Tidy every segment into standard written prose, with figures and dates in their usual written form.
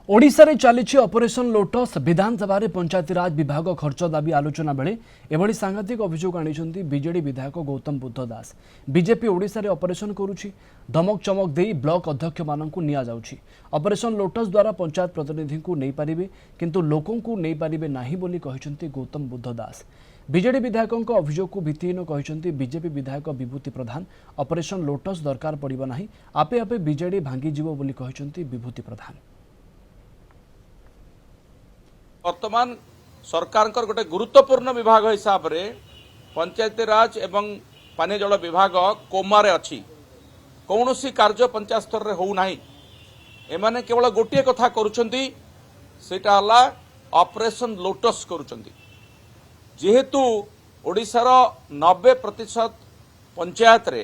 ओडिशा रे चली operation lotus विधानसभा पंचायतीराज विभाग खर्च दाबी आलोचना बेले एभली सांघातिक अभियोग आनी बीजेडी विधायक गौतम बुद्ध दास। बीजेपी ओडिशा रे ऑपरेशन करुछि, धमक चमक दे ब्लॉक अध्यक्ष मानकु निया जाउछि। ऑपरेशन लोटस द्वारा पंचायत प्रतिनिधि को नहीं पारिबे किंतु लोकों को नहीं पारिबे नाही बोली कहिसंती गौतम बुद्ध दास। बीजेडी विधायकों अभियोग को भित्तिहीन कहिसंती बीजेपी विधायक विभूति प्रधान। ऑपरेशन लोटस दरकार पड़िबो नाही, आपे आपे बीजेडी भांगी जीवो बोली कहिसंती विभूति प्रधान। वर्तमान सरकार गोटे गुरुत्वपूर्ण विभाग हिसाब रे पंचायती राज एवं पानी जल विभाग कोमारे अच्छी कौन सी कार्य पंचायत स्तर रे हो नाही। एमाने केवल गोटे कथा करुछंती, सेटा हला ऑपरेशन लोटस करुछंती। जेहेतु ओडिशार 90% पंचायत रे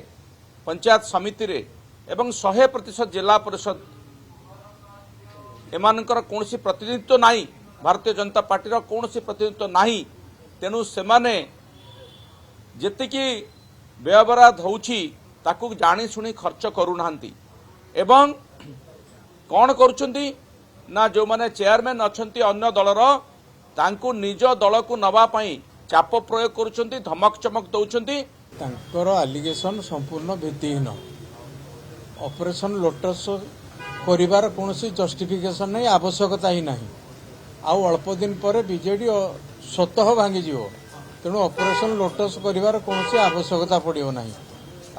पंचायत समिति रे एवं 100% जिला परिषद एमानकर कौन सी प्रतिनिधित्व नाही, भारतीय जनता पार्टी कौन सी प्रतिनिधित्व नाही। तेणु सेमाने जेतिकी व्यवहार होउछि ताकू जानी शुणी खर्च करू नाहंती एवं कौन करुछंती ना जो माने चेयरमैन अछंती अन्य दलर तांकू निज दल को नवा पई चाप प्रयोग करुछंती, धमक चमक दउछंती। तांकर एलिगेशन संपूर्ण भित्तिहीन। ऑपरेशन लोटस करिवार कोनोसी जस्टिफिकेशन नहीं, आवश्यकता ही नहीं। आउ अल्प दिन पर बीजेडी स्वतः भांगी जीवो। तेणु ऑपरेशन लोटस करिवार कोनोसी आवश्यकता पड़ियो नहीं।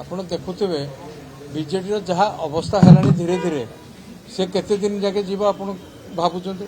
आपण देखुथिबे बीजेडी रो जहा अवस्था हेलानी धीरे धीरे से केते दिन जाके जीवो आपण भाबुचंती।